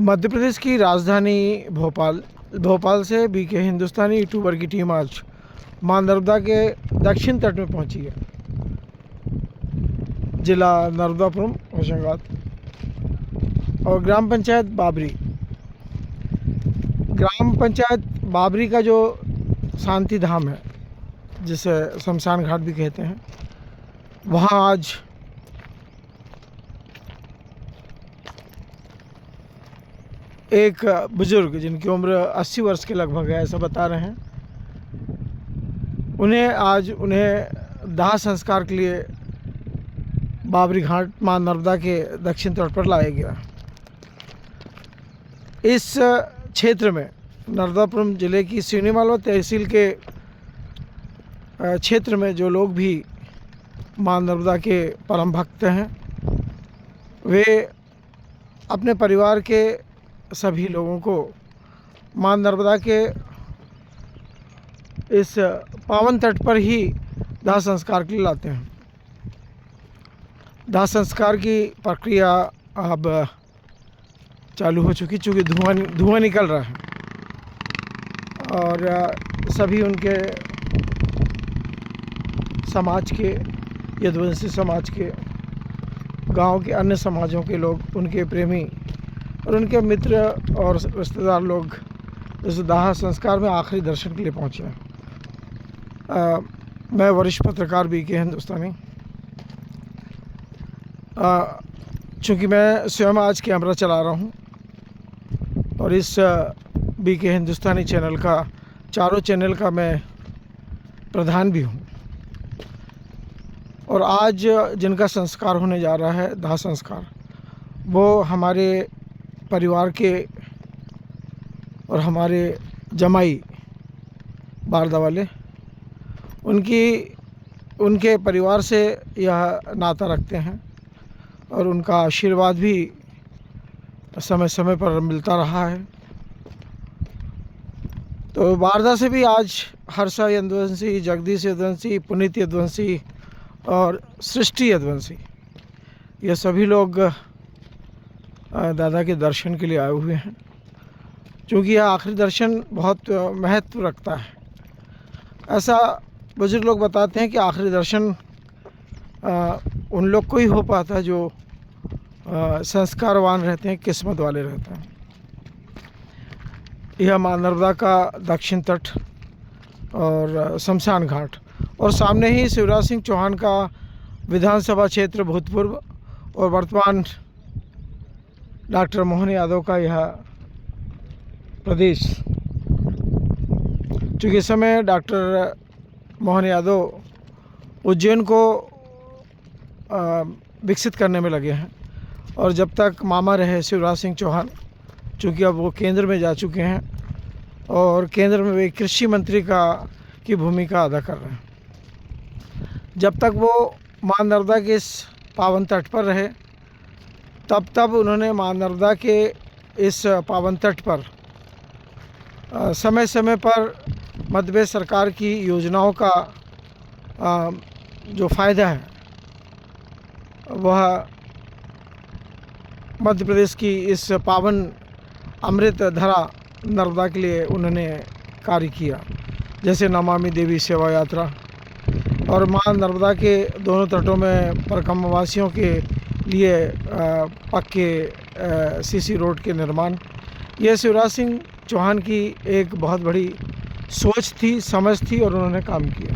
मध्य प्रदेश की राजधानी भोपाल से बीके हिंदुस्तानी यूट्यूबर की टीम आज मां नर्मदा के दक्षिण तट में पहुंची है। जिला नर्मदापुरम होशंगाबाद और ग्राम पंचायत बाबरी का जो शांति धाम है, जिसे शमशान घाट भी कहते हैं, वहाँ आज एक बुज़ुर्ग जिनकी उम्र 80 वर्ष के लगभग है, ऐसा बता रहे हैं, उन्हें दाह संस्कार के लिए बाबरी घाट मां नर्मदा के दक्षिण तट पर लाया गया। इस क्षेत्र में नर्मदापुरम जिले की सिवनीमालवा तहसील के क्षेत्र में जो लोग भी मां नर्मदा के परम भक्त हैं, वे अपने परिवार के सभी लोगों को मां नर्मदा के इस पावन तट पर ही दाह संस्कार के लिए लाते हैं। दाह संस्कार की प्रक्रिया अब चालू हो चुकी, चूँकि धुआं निकल रहा है और सभी उनके समाज के, यदुवंशी समाज के, गांव के अन्य समाजों के लोग, उनके प्रेमी और उनके मित्र और रिश्तेदार लोग इस दाह संस्कार में आखिरी दर्शन के लिए पहुँचे हैं। मैं वरिष्ठ पत्रकार बीके हिंदुस्तानी, चूँकि मैं स्वयं आज कैमरा चला रहा हूँ और इस बीके हिंदुस्तानी चैनल का, चारों चैनल का मैं प्रधान भी हूँ, और आज जिनका संस्कार होने जा रहा है, दाह संस्कार, वो हमारे परिवार के और हमारे जमाई बारदा वाले, उनके परिवार से यह नाता रखते हैं और उनका आशीर्वाद भी समय समय पर मिलता रहा है। तो बारदा से भी आज हर्षा यदुवंशी, जगदीश यदुवंशी, पुनीत यदुवंशी और सृष्टि यदुवंशी, ये सभी लोग दादा के दर्शन के लिए आए हुए हैं, क्योंकि यह आखिरी दर्शन बहुत महत्व रखता है। ऐसा बुजुर्ग लोग बताते हैं कि आखिरी दर्शन उन लोग को ही हो पाता है जो संस्कारवान रहते हैं, किस्मत वाले रहते हैं। यह मां नर्मदा का दक्षिण तट और शमशान घाट, और सामने ही शिवराज सिंह चौहान का विधानसभा क्षेत्र भूतपूर्व और वर्तमान डॉक्टर मोहन यादव का यह प्रदेश। चूँकि इस समय डॉक्टर मोहन यादव उज्जैन को विकसित करने में लगे हैं, और जब तक मामा रहे शिवराज सिंह चौहान, चूँकि अब वो केंद्र में जा चुके हैं और केंद्र में वे कृषि मंत्री की भूमिका अदा कर रहे हैं, जब तक वो मां नर्मदा के इस पावन तट पर रहे, तब उन्होंने मां नर्मदा के इस पावन तट पर समय समय पर मध्य प्रदेश सरकार की योजनाओं का जो फ़ायदा है, वह मध्य प्रदेश की इस पावन अमृत धरा नर्मदा के लिए उन्होंने कार्य किया। जैसे नमामि देवी सेवा यात्रा और मां नर्मदा के दोनों तटों में परिक्रमावासियों के लिए पक्के सीसी रोड के निर्माण, यह शिवराज सिंह चौहान की एक बहुत बड़ी सोच थी, समझ थी, और उन्होंने काम किया।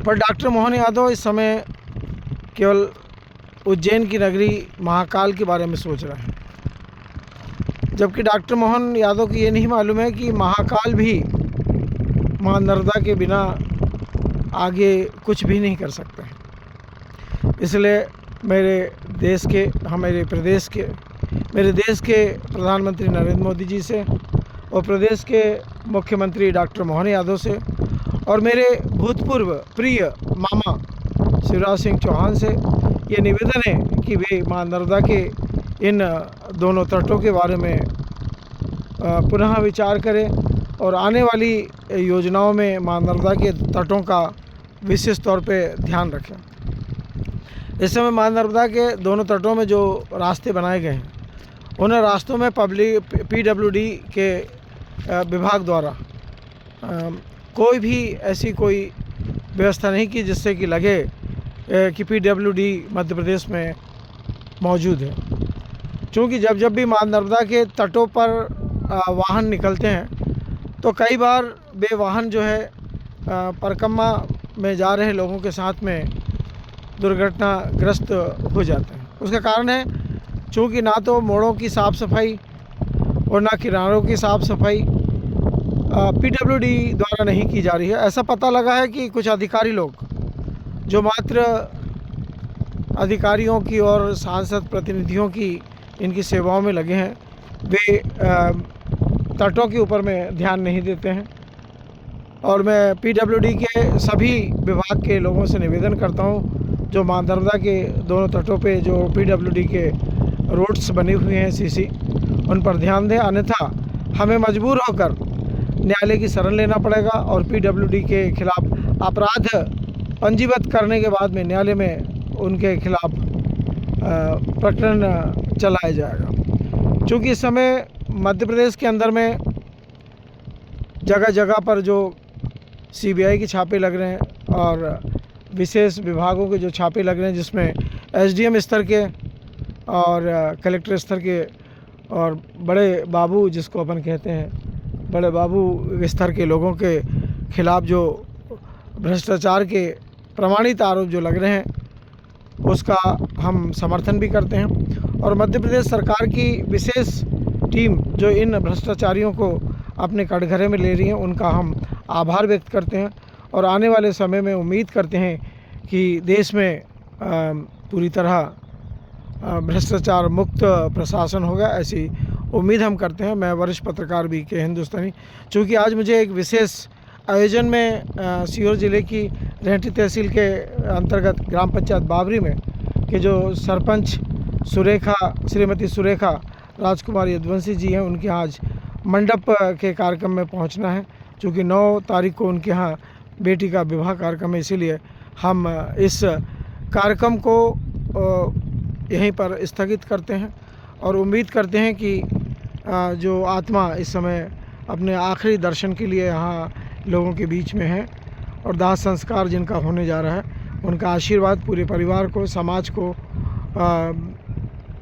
पर डॉक्टर मोहन यादव इस समय केवल उज्जैन की नगरी महाकाल के बारे में सोच रहे हैं, जबकि डॉक्टर मोहन यादव को ये नहीं मालूम है कि महाकाल भी मां नर्मदा के बिना आगे कुछ भी नहीं कर सकते हैं। इसलिए मेरे देश के प्रधानमंत्री नरेंद्र मोदी जी से और प्रदेश के मुख्यमंत्री डॉक्टर मोहन यादव से और मेरे भूतपूर्व प्रिय मामा शिवराज सिंह चौहान से ये निवेदन है कि वे मां नर्मदा के इन दोनों तटों के बारे में पुनः विचार करें और आने वाली योजनाओं में मां नर्मदा के तटों का विशेष तौर पे ध्यान रखें। इस समय मां नर्मदा के दोनों तटों में जो रास्ते बनाए गए हैं उन्हें रास्तों में PWD के विभाग द्वारा कोई भी ऐसी कोई व्यवस्था नहीं की जिससे कि लगे कि PWD मध्य प्रदेश में मौजूद है। क्योंकि जब भी माँ नर्मदा के तटों पर वाहन निकलते हैं तो कई बार वे वाहन जो है परिक्रमा में जा रहे लोगों के साथ में दुर्घटनाग्रस्त हो जाते हैं। उसका कारण है चूँकि ना तो मोड़ों की साफ़ सफाई और ना किनारों की साफ़ सफाई PWD द्वारा नहीं की जा रही है। ऐसा पता लगा है कि कुछ अधिकारी लोग जो मात्र अधिकारियों की और सांसद प्रतिनिधियों की इनकी सेवाओं में लगे हैं, वे तटों के ऊपर में ध्यान नहीं देते हैं। और मैं PWD के सभी विभाग के लोगों से निवेदन करता हूं, जो माँ नर्मदा के दोनों तटों पे जो PWD के रोड्स बने हुए हैं CC, उन पर ध्यान दें, अन्यथा हमें मजबूर होकर न्यायालय की शरण लेना पड़ेगा और PWD के खिलाफ अपराध पंजीबद्ध करने के बाद में न्यायालय में उनके खिलाफ प्रकरण चलाया जाएगा। क्योंकि इस समय मध्य प्रदेश के अंदर में जगह जगह पर जो CBI के छापे लग रहे हैं और विशेष विभागों के जो छापे लग रहे हैं, जिसमें SDM स्तर के और कलेक्टर स्तर के और बड़े बाबू जिसको अपन कहते हैं, बड़े बाबू स्तर के लोगों के खिलाफ जो भ्रष्टाचार के प्रमाणित आरोप जो लग रहे हैं, उसका हम समर्थन भी करते हैं। और मध्य प्रदेश सरकार की विशेष टीम जो इन भ्रष्टाचारियों को अपने कटघरे में ले रही है, उनका हम आभार व्यक्त करते हैं और आने वाले समय में उम्मीद करते हैं कि देश में पूरी तरह भ्रष्टाचार मुक्त प्रशासन होगा, ऐसी उम्मीद हम करते हैं। मैं वरिष्ठ पत्रकार BK हिंदुस्तानी, चूँकि आज मुझे एक विशेष आयोजन में सीहोर ज़िले की रेहटी तहसील के अंतर्गत ग्राम पंचायत बाबरी में के जो सरपंच श्रीमती सुरेखा राजकुमार यदुवंशी जी हैं, उनके आज मंडप के कार्यक्रम में पहुंचना है। चूँकि 9 तारीख को उनके यहाँ बेटी का विवाह कार्यक्रम है, इसीलिए हम इस कार्यक्रम को यहीं पर स्थगित करते हैं और उम्मीद करते हैं कि जो आत्मा इस समय अपने आखिरी दर्शन के लिए यहाँ लोगों के बीच में है और दाह संस्कार जिनका होने जा रहा है, उनका आशीर्वाद पूरे परिवार को, समाज को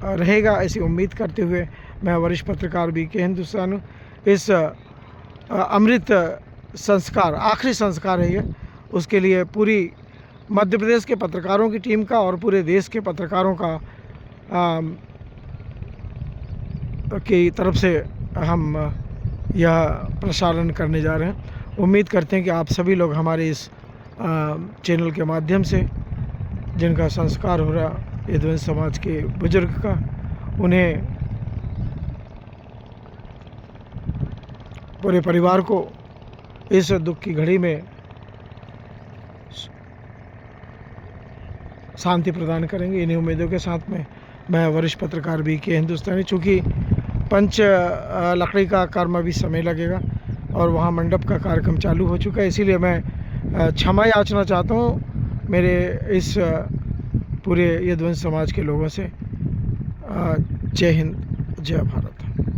रहेगा, ऐसी उम्मीद करते हुए मैं वरिष्ठ पत्रकार BK हिंदुस्तानी इस अमृत संस्कार, आखिरी संस्कार है ये, उसके लिए पूरी मध्य प्रदेश के पत्रकारों की टीम का और पूरे देश के पत्रकारों का की तरफ से हम यह प्रसारण करने जा रहे हैं। उम्मीद करते हैं कि आप सभी लोग हमारे इस चैनल के माध्यम से जिनका संस्कार हो रहा यदुवंश समाज के बुजुर्ग का, उन्हें पूरे परिवार को इस दुख की घड़ी में शांति प्रदान करेंगे। इन्हीं उम्मीदों के साथ में मैं वरिष्ठ पत्रकार BK हिंदुस्तानी, चूँकि पंच लकड़ी का कर्म अभी समय लगेगा और वहाँ मंडप का कार्यक्रम चालू हो चुका है, इसीलिए मैं क्षमा याचना चाहता हूँ मेरे इस पूरे यदुवंश समाज के लोगों से। जय हिंद, जय भारत।